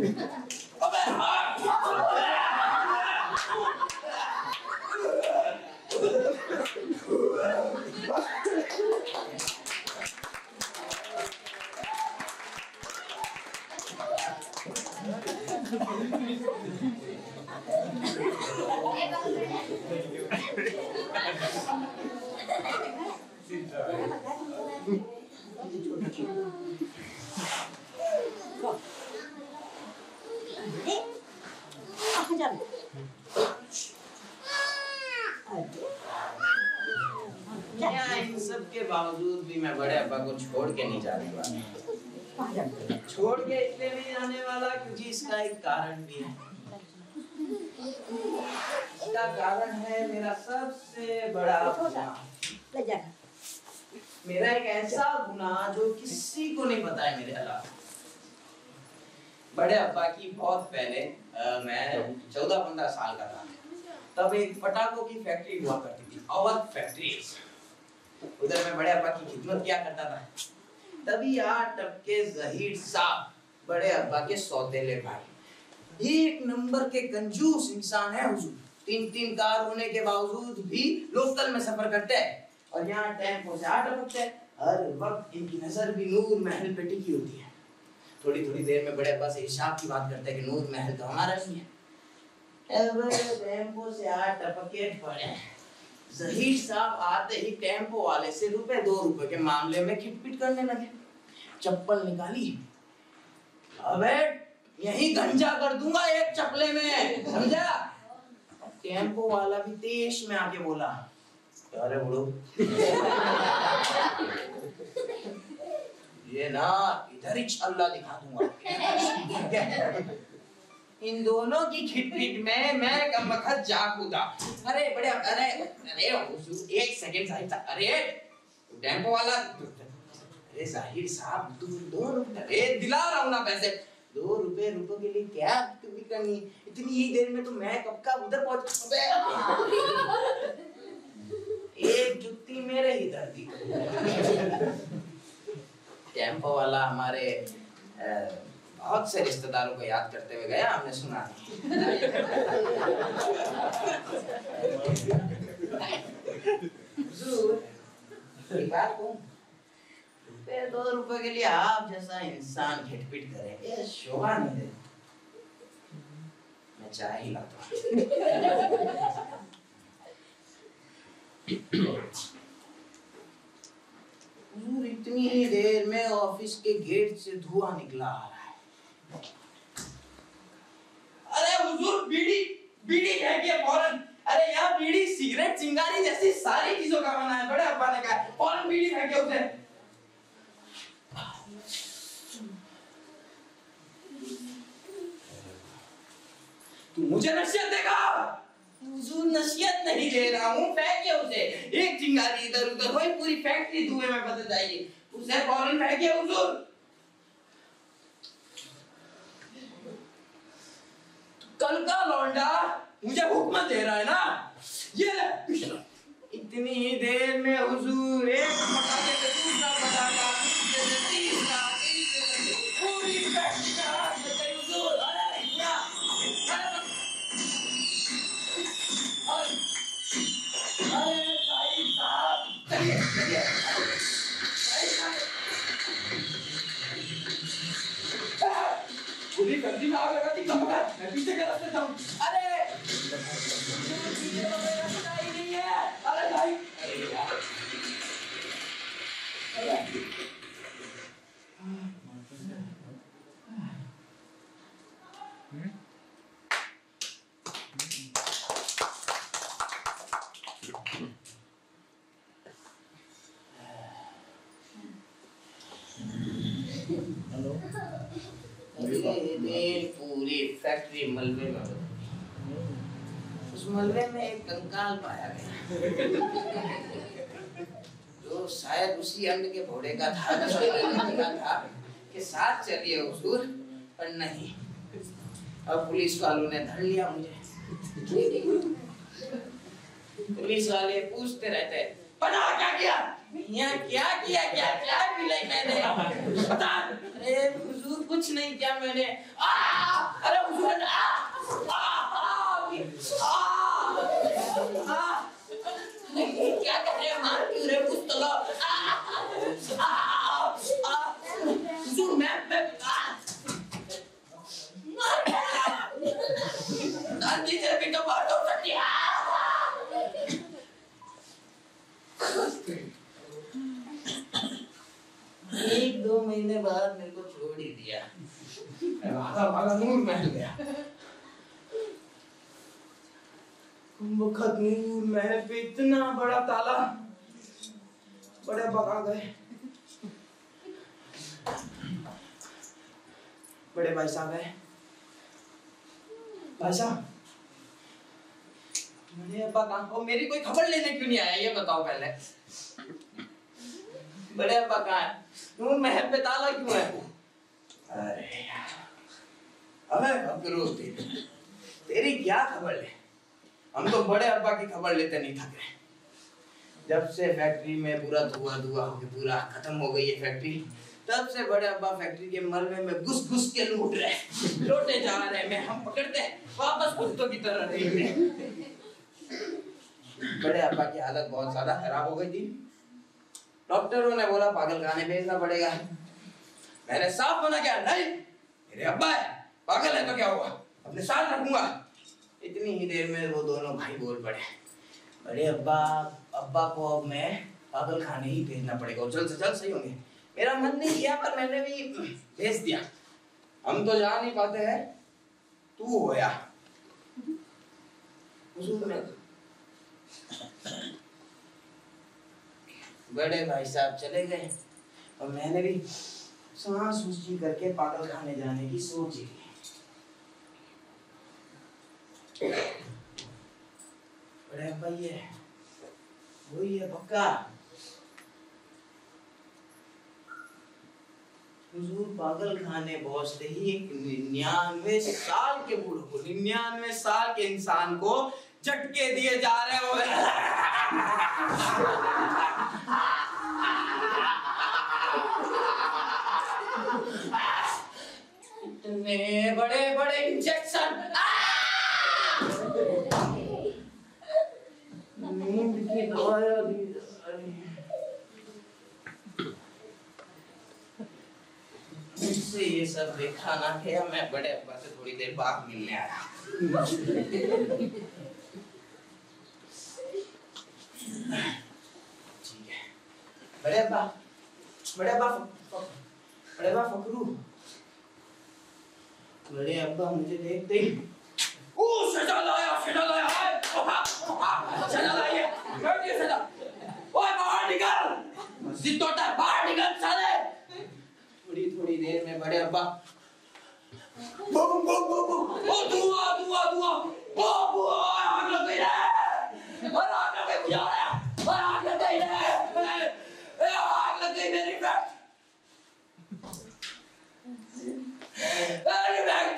इन सब के बावजूद भी मैं बड़े अब्बा को छोड़ के नहीं जाने वाला। छोड़ के इसलिए नहीं जाने वाला क्योंकि इसका एक कारण भी है। इसका कारण है मेरा सबसे बड़ा गुनाह। मेरा एक ऐसा गुनाह जो किसी को नहीं पता है मेरे अलावा। बड़े अब्बा की बहुत पहले मैं 14-15 साल का था, तब एक पटाखों की फैक्ट्री हुआ करती थी, अवध फैक्ट्री। उधर मैं बड़े अब्बा की खिदमत किया करता था। तभी यहाँ टपके जहीर साहब, बड़े अब्बा के सौतेले भाई। एक नंबर के कंजूस इंसान है हुजूर। 3-3 कार होने के बावजूद भी लोकल में सफर करते हैं और यहाँ टेम्पो से आ टपकते हैं। हर वक्त इनकी नजर भी नूर महल पे टिकी होती है। थोड़ी थोड़ी देर में बड़े अब्बा से हिसाब की बात करते हैं कि नूर महल तो हमारा नहीं है। टेम्पो से आ टपके पड़े। जहीर साहब आते ही टेम्पो वाले से ₹2 के मामले में खिटपिट करने लगे। चप्पल निकाली, अबे यही गंजा कर दूंगा एक चप्पले में, समझा? टेम्पो वाला भी देश में आके बोला, अरे बुढ़ो ये ना इधर ही छल्ला दिखा दूंगा। इन दोनों की खिटपिट में मैं कमबख्त जा कूदा। अरे बड़े अरे एक सेकंड साहिब, अरे टेम्पो वाला, अरे जाहिर साहब ₹2 दिला रहा हूँ ना पैसे। ₹2 के लिए क्या भी करनी, इतनी ही देर में तो मैं कब का उधर पहुंच। एक जुत्ती मेरे ही दर्दी। टेम्पो वाला हमारे बहुत से रिश्तेदारों को याद करते हुए गया, हमने सुना। एक बात कहूं, ₹2 के लिए आप जैसा इंसान खिटपिट करे, ये शोभा नहीं दे। मैं चाय ही लाता हूं। इतनी ही देर में ऑफिस के गेट से धुआं निकला आ रहा है। अरे हुजूर बीड़ी फेंकिए फौरन। अरे यहाँ बीड़ी, सिगरेट, चिंगारी जैसी सारी चीजों का मना है। बड़े अब्बा ने कहा फौरन बीड़ी फेंकिए उसे। तू मुझे नसीहत देगा? हुजूर नसीहत नहीं दे रहा हूँ, फेंकिए उसे। एक चिंगारी इधर उधर हुई, पूरी फैक्ट्री धुएं में बदल जाएगी। उसे फौरन फेंकिए हुजूर। कल का लौंडा मुझे हुक्म दे रहा है ना, ये इतनी ही देर में हुजूर एक पटाखे से दूसरा पटाखा, दूसरे से तीसरा, पूरी फैक्ट्री का हाथ में गई हुजूर। अरे साहिब साहब, चलिए चलिए। पूरी फैक्ट्री में आग लगा दी, कब तक मैं पीछे के रास्ते जाऊं? अरे रास्ता ही नहीं है। अरे भाई, अरे यार, पूरी फैक्ट्री मलबे में, उस मलबे में एक कंकाल पाया गया जो शायद उसी अन्न के घोड़े का था था कि साथ चलिए हुजूर, पर नहीं। अब पुलिस वालों ने धर लिया मुझे। पुलिस वाले पूछते रहते, पता क्या किया यहाँ, क्या किया, क्या क्या मिलाई मैंने, बता। अरे हुजूर कुछ नहीं किया मैंने। अरे हुजूर क्या कर रहे हो, मार क्यों रहे, कुछ तो लो। हुजूर मैं दादी से भी तो मार दो सटिया। 1-2 महीने बाद मेरे को छोड़ ही दिया। भागा नूर महल गया। वक्त नूर महल पे इतना बड़ा ताला, बड़े भगा गए। बड़े भाई साहब है, भाई साहब बड़े अब्बा कहाँ, और मेरी कोई खबर लेने क्यों नहीं आया, ये बताओ पहले। बड़े अब्बा कहाँ है, नूर महल पे ताला क्यों है? अरे यार, अबे अब्दुल, तेरी क्या खबर ले? हम तो बड़े अब्बा की खबर लेते नहीं थक रहे। जब से फैक्ट्री में पूरा धुआं होके पूरा खत्म हो गई है फैक्ट्री, तब से बड़े अब्बा फैक्ट्री के मलबे में घुस के लूट रहे, लौटे जा रहे हैं, हम पकड़ते वापस कुत्तों की तरह नहीं रहे। बड़े अब्बा की हालत बहुत ज्यादा खराब हो गई थी। डॉक्टरों ने बोला पागल खाने भेजना पड़ेगा। मैंने साफ मना किया, नहीं मेरे अब्बा है, पागल है तो क्या हुआ, अपने साथ रखूंगा। इतनी ही देर में वो दोनों भाई बोल पड़े, बड़े अब्बा को अब मैं पागल खाने ही भेजना पड़ेगा और जल्द से जल्द सही होंगे। मेरा मन नहीं किया पर मैंने भी भेज दिया। हम तो जा नहीं पाते हैं, तू होया बड़े भाई साहब चले गए और मैंने भी सांस ऊंची करके पागल खाने जाने की सोच ही की। बड़े अब्बा ये वही है पक्का। हुजूर पागल खाने पहुंचते ही एक 99 साल के बूढ़े को, 99 साल के इंसान को झटके दिए जा रहे हो। इतने बड़े बड़े इंजेक्शन, नींद की दवाइयां दी। मुझसे ये सब देखा ना गया, मैं बड़े अब्बा से थोड़ी देर बाद मिलने आया। ठीक है बड़े अब्बा फकरू, बड़े अब्बा मुझे देखते ही सजा लाया, बाहर निकल, मस्जिद तोड़ता है, बाहर निकल साले। थोड़ी देर में बड़े अब्बा आग लग गई है, आग लग गई, आग लग गई है, आग लग गई मेरी फैक्ट्री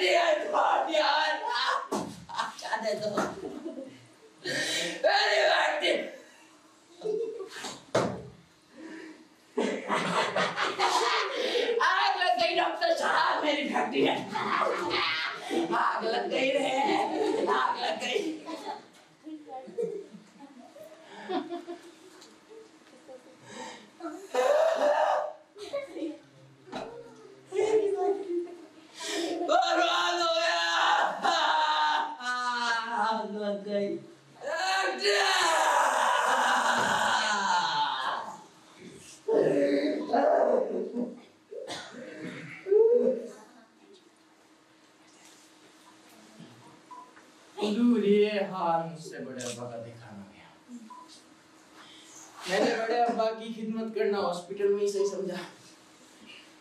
है यार, दे दो मेरी फैक्ट्री। आग लग गई डॉक्टर साहब, मेरी फैक्ट्री है, आग लग गई रे, आग लग गई। बर्बाद हो गया, आग लग गई। ये हाल मुझसे बड़े अब्बा का देखा ना गया। मैंने बड़े अब्बा की खिदमत करना हॉस्पिटल में ही सही समझा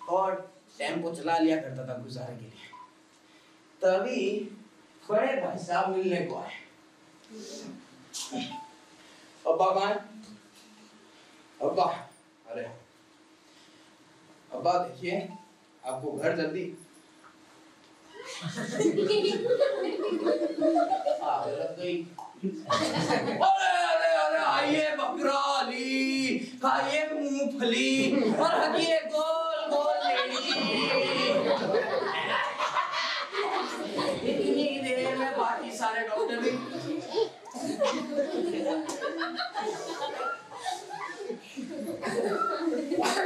और टेम्पो चला लिया करता था गुजारे के लिए। तभी बड़े भाई साहब मिलने को आए। अब्बा कहाँ है? अब्बा, अरे अब्बा देखिए आपको घर जल्दी लग गई। अरे आइए बकरा अली, खाइए मूंगफली और हगिए गोल गोल लेडी। इतनी देर में बाकी सारे डॉक्टर भी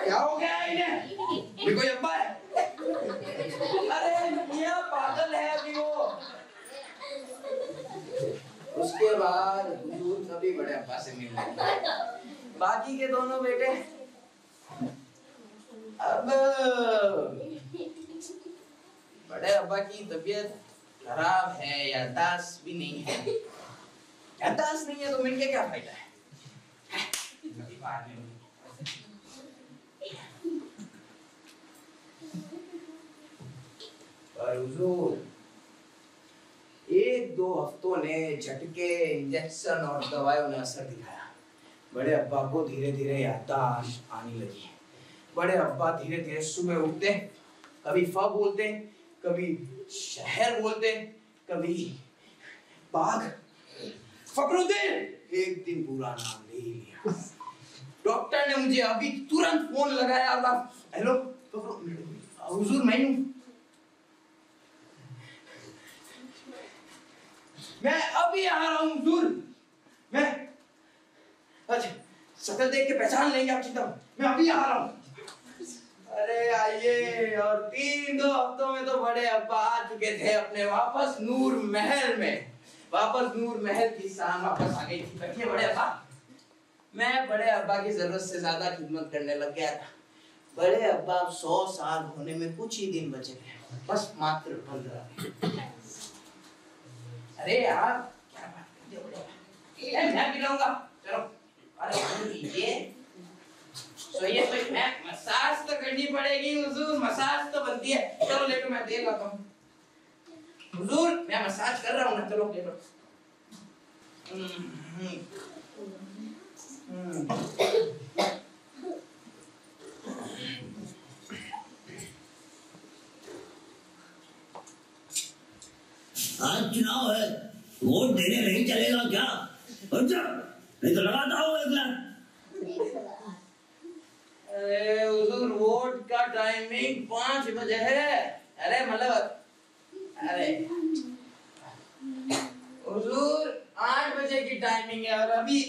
क्या हो गया इन्हें? ये कोई अब्बा है? अरे ये पागल है अभी वो। उसके बाद हुजूर कभी बड़े अब्बा से मिलने गए। बाकी के दोनों बेटे अब बड़े अब्बा की तबीयत खराब है, याददाश्त भी नहीं है। याददाश्त नहीं है तो मिलके क्या फायदा है? पर हुजूर 1-2 हफ्तों ने झटके, इंजेक्शन और दवाइयों ने असर दिखाया। बड़े अब्बा को धीरे धीरे याददाश्त आने लगी। बड़े अब्बा धीरे धीरे सुबह उठते, कभी फ बोलते, कभी शहर बोलते, कभी बाघ, फखरुद्दीन एक दिन पूरा नाम ले ही लिया। डॉक्टर ने मुझे अभी तुरंत फोन लगाया और हेलो हुजूर मैं अभी आ रहा हूँ हुजूर। मैं अच्छा शक्ल देख के पहचान लेंगे आप, चिंता मैं अभी आ रहा हूँ। अरे आइए, और 3-2 हफ्तों में तो बड़े अब्बा आ चुके थे अपने वापस नूर महल में। वापस नूर महल की शान वापस आ गई थी। बैठिए बड़े अब्बा। मैं बड़े अब्बा की जरूरत से ज्यादा खिदमत करने लग गया था। बड़े अब्बा 100 साल होने में कुछ ही दिन बचे थे, बस मात्र 15। अरे यार क्या बात करते हो बड़े अब्बा? मैं पिलाऊंगा, चलो। अरे ये सोइए सोइए, मैं मसाज तो करनी पड़ेगी हुजूर, मसाज तो बनती है। चलो लेटो, मैं देख लाता हूँ हुजूर, मैं मसाज कर रहा हूँ ना, चलो लेटो। आज चुनाव है, वोट देने नहीं चलेगा क्या? अच्छा नहीं तो लगाता हूँ एक लाख। अरे हुजूर वोट का टाइमिंग 5 बजे है। अरे मतलब अरे हुजूर 8 बजे की टाइमिंग है और अभी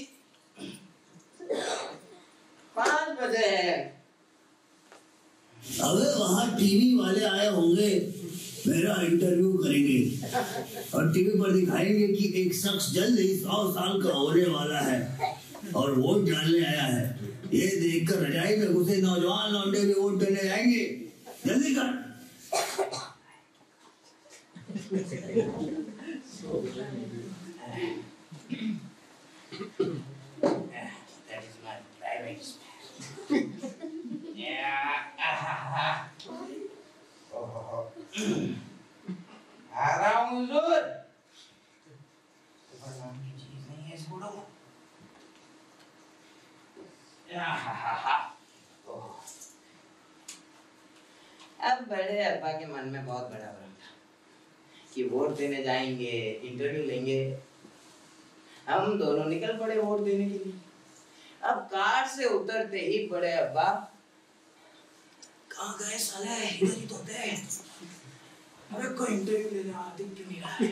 5 बजे है। अबे वहाँ टीवी वाले आए होंगे, मेरा इंटरव्यू करेंगे और टीवी पर दिखाएंगे कि एक शख्स जल्द ही 100 साल का होने वाला है और वोट डालने आया है। ये देखकर रजाई में घुसे नौजवान लौंडे भी वोट देने जाएंगे। जल्दी कर। That is my private space. आ रहा हूँ हुजूर। नाम की चीज नहीं है छोड़ो। अब बड़े अब्बा के मन में बहुत बड़ा भ्रम था कि वोट देने जाएंगे, इंटरव्यू लेंगे। हम दोनों निकल पड़े वोट देने के लिए। अब कार से उतरते ही बड़े अब्बा, कहाँ गए साले, इधर ही तो थे। अबे कोई इंटरव्यू लेने आते क्यों नहीं रहा है?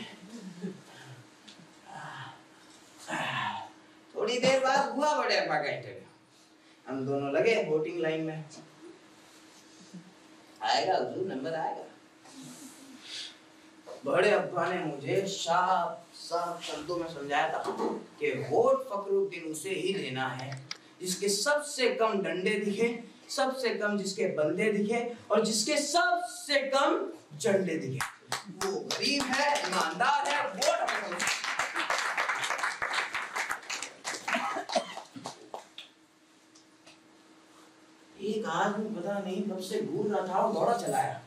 थोड़ी देर बाद हुआ बड़े अब्बा का इंटरव्यू। हम दोनों लगे वोटिंग लाइन में। आएगा हुजूर, नंबर आएगा। बड़े अब्बा ने मुझे साफ शब्दों में समझाया था कि वोट फखरुद्दीन उसे ही देना है जिसके सबसे कम डंडे दिखे, सबसे कम जिसके बंदे दिखे और जिसके सबसे कम झंडे दिखे। वो गरीब है, ईमानदार है, वोट हमें। एक आदमी पता नहीं कब से घूर रहा था और दौड़ा चलाया।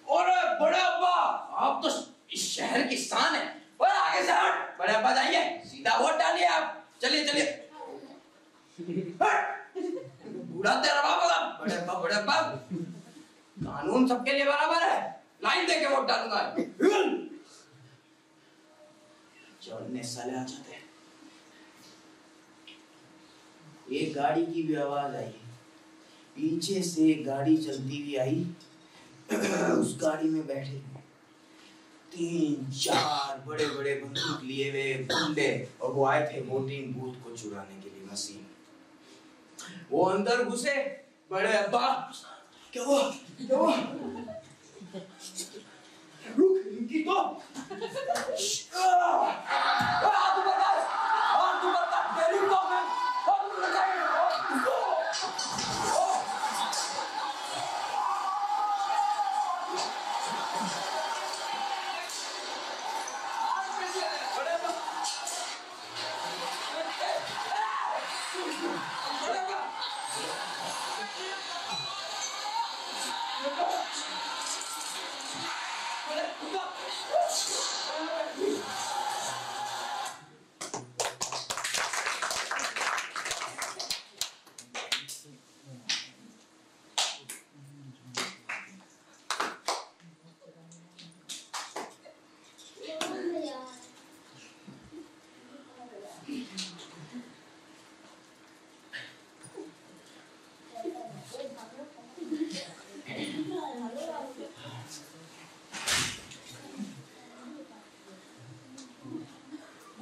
और बड़े अब्बा, आप तो इस शहर की शान है। और आगे से हट, बड़े अब्बा जाइए, सीधा वोट डालिए आप। चलिए चलिए। बूढ़ा तेरा बाप होगा। बड़े अब्बा, कानून सबके लिए बराबर है, लाइन देके वोट डालूंगा। चढ़ने साले आ जाते। एक गाड़ी की भी आवाज आई। पीछे से एक गाड़ी चलती हुई आई। उस गाड़ी में बैठे 3-4 बड़े बड़े बंदूक लिए हुए गुंडे, और वो आए थे वोटिंग बूथ को चुराने के लिए, मशीन। वो अंदर घुसे। बड़े अब्बा, क्या हुआ? रुक, इनकी तो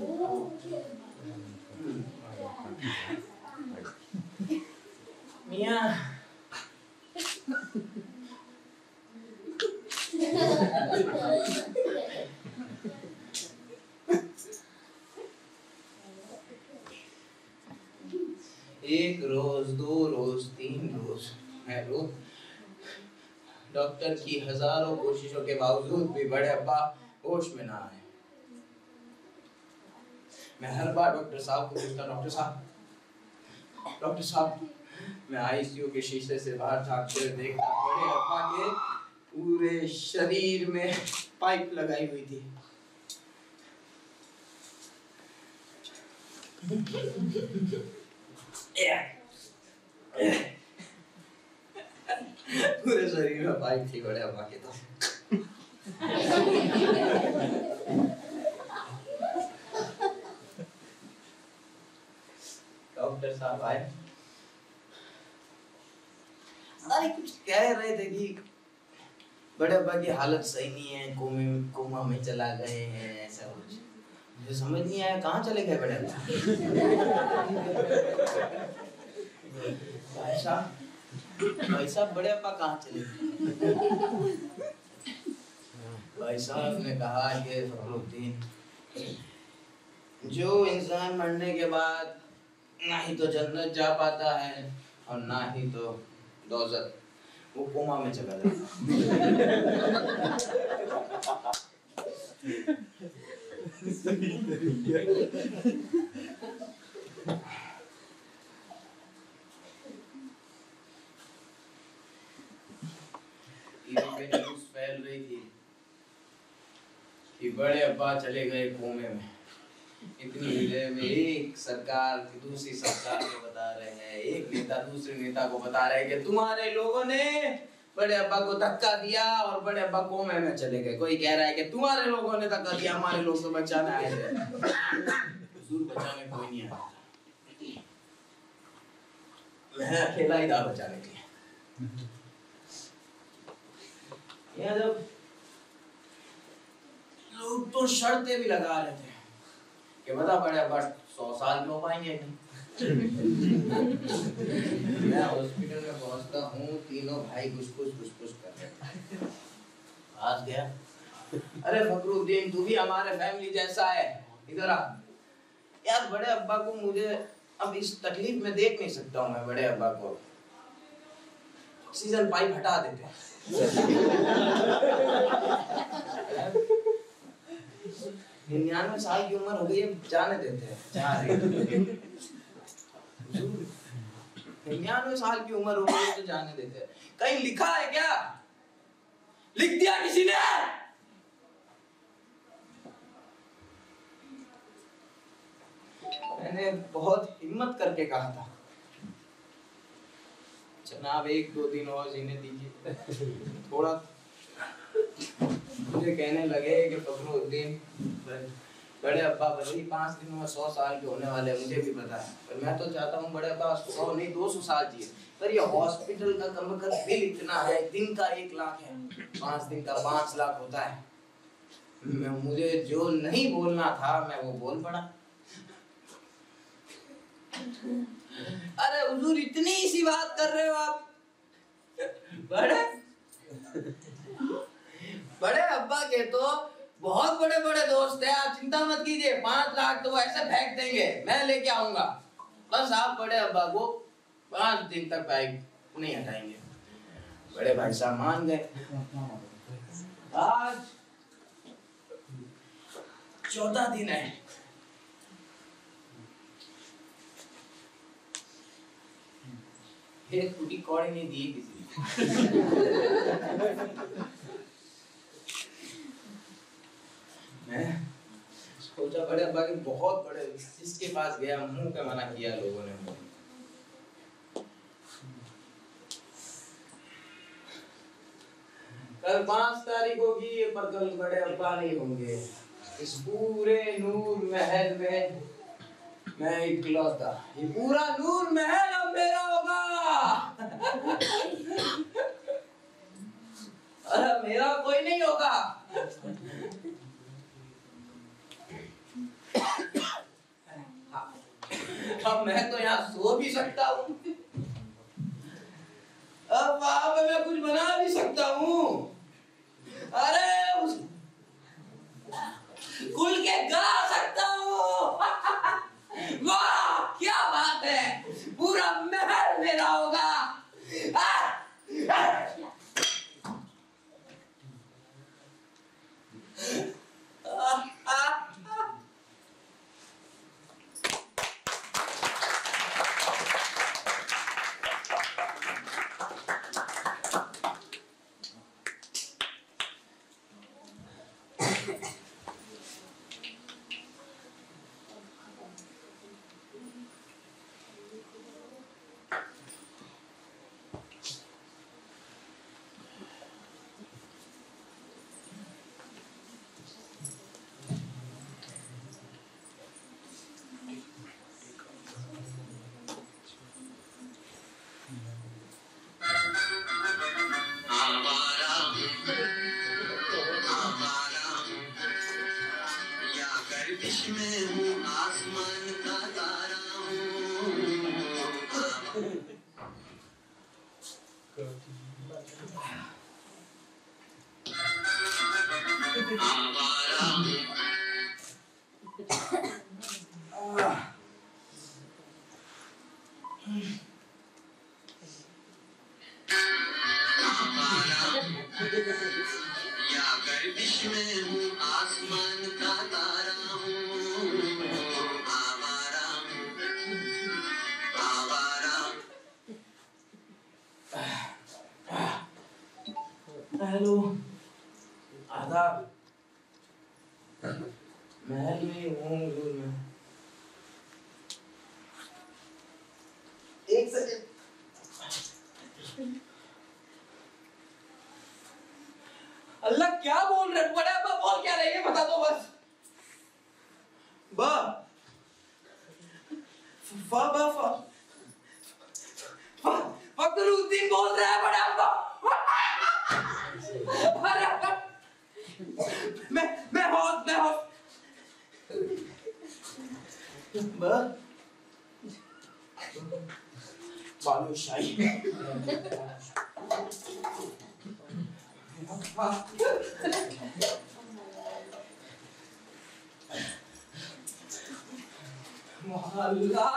मियाँ एक रोज, 2 रोज, 3 रोज, मैं रोज डॉक्टर की हजारों कोशिशों के बावजूद भी बड़े अब्बा होश में ना आए। मैं हर बार डॉक्टर साहब को पूछता, डॉक्टर साहब, मैं आईसीयू के शीशे से बाहर झांक कर देखता, बड़े अब्बा के पूरे शरीर में पाइप लगाई हुई थी। पूरे शरीर में पाइप थी बड़े अब्बा के तो। डॉक्टर साहब आए, अरे कुछ कह रहे थे कि बड़े अब्बा की हालत सही नहीं है, कोमा में चला गए हैं, ऐसा कुछ। मुझे समझ नहीं आया कहाँ चले गए बड़े अब्बा। भाई साहब बड़े अब्बा कहाँ चले गए? भाई साहब ने कहा कि फखरुद्दीन, जो इंसान मरने के बाद ना ही तो जन्नत जा पाता है और ना ही तो दोज़ख, वो कोमा में चला जाता न्यूज़ फैल रही थी कि बड़े अब्बा चले गए कोमे में। इतनी देर में एक सरकार दूसरी सरकार को बता रहे हैं, एक नेता दूसरे नेता को बता रहे हैं कि तुम्हारे लोगों ने बड़े अब्बा को धक्का दिया और बड़े अब्बा कोमे में चले गए। कोई कह रहा है कि तुम्हारे लोगों ने धक्का दिया, हमारे लोग तो बचाने आए थे। हुजूर बचाने कोई नहीं आया, मैं अकेला ही था बचाने के लिए। यहाँ जब लोग तो शर्तें भी लगा रहे थे कि बता बड़े अब्बा 100 साल में हो पाएंगे नहीं। मैं हॉस्पिटल में पहुंचता हूँ, तीनों भाई घुस-घुस कर रहे हैं। आज गया, अरे फखरुद्दीन तू भी हमारे फैमिली जैसा है, इधर आ। यार बड़े अब्बा को मुझे अब इस तकलीफ में देख नहीं सकता हूँ मैं। बड़े अब्बा को ऑक्सीजन पाइप हटा देते हैं। 99 साल की उम्र हो गई है, जाने देते हैं। 99 साल की उम्र हो गई है तो जाने देते हैं। कहीं लिखा है क्या? लिख दिया किसी ने? मैंने बहुत हिम्मत करके कहा था, जनाब 1-2 दिन और जीने दीजिए। थोड़ा मुझे कहने लगे कि फखरुद्दीन बड़े अब्बा भले ही 5 दिनों में 100 साल के होने वाले हैं, मुझे भी पता है, पर मैं तो चाहता हूँ बड़े अब्बा 100 नहीं 200 साल जिए। पर ये हॉस्पिटल का कम-अ-कम बिल इतना है, दिन का 1 लाख है, 5 दिन का 5 लाख होता है। मुझे जो नहीं बोलना था मैं वो बोल पड़ा। अरे हुजूर इतनी सी बात कर रहे हो आप? बड़े अब्बा के तो बहुत बड़े बड़े दोस्त हैं, आप चिंता मत कीजिए, 5 लाख तो वो ऐसे फेंक देंगे, मैं लेके आऊंगा। बस आप बड़े अब्बा को 5 दिन तक पाइप नहीं हटाएंगे। बड़े भाई साहब मान गए। आज 14 दिन है। एक टूटी कौड़ी नहीं दी किसी मैं सोचा बड़े अब्बा के बहुत बड़े, जिसके पास गया मुंह पे मना किया लोगों ने। कल 5 तारीख होगी, पर कल बड़े अब्बा नहीं होंगे। इस पूरे नूर महल में मैं इकलौता, ये पूरा नूर महल अब मेरा होगा। अरे मेरा कोई नहीं होगा। अब मैं तो यहाँ सो भी सकता हूँ, अब वहां पे मैं कुछ बना भी सकता हूँ। अरे खुल के गा सकता हूँ। वाह क्या बात है, पूरा महल मेरा होगा। हेलो, आदाब। महल में हूँ मैं। एक सेकंड। अल्लाह क्या बोल रहे, बड़े अब्बा बोल क्या रहे हैं बता दो बस। बा फा बा फा फकरुद्दीन बोल रहा है बड़े अब्बा। मैं बालूशाही मोहल्ला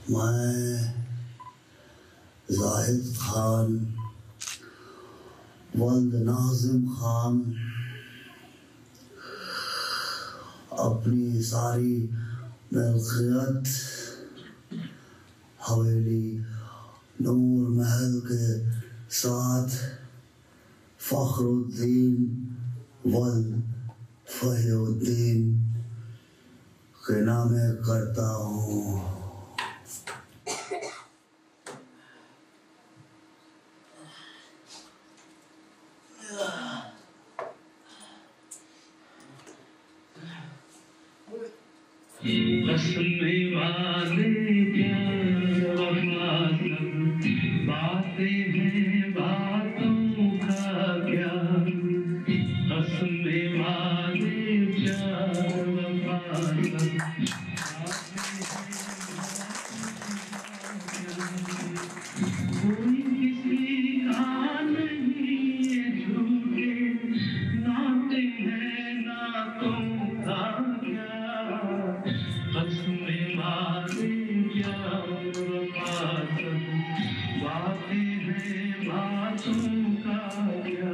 मैं जाहिद खान वल्द नाजिम खान अपनी सारी मिल्कियत हवेली नूर महल के साथ फखरुद्दीन वल्द फहीउद्दीन के नामे करता हूँ। हंसने वाले क्या वफा सब बातें हैं बातों का क्या, हंसने वाले क्या वफा सब कोई किसी का नहीं, झूठे नाते हैं बातों का क्या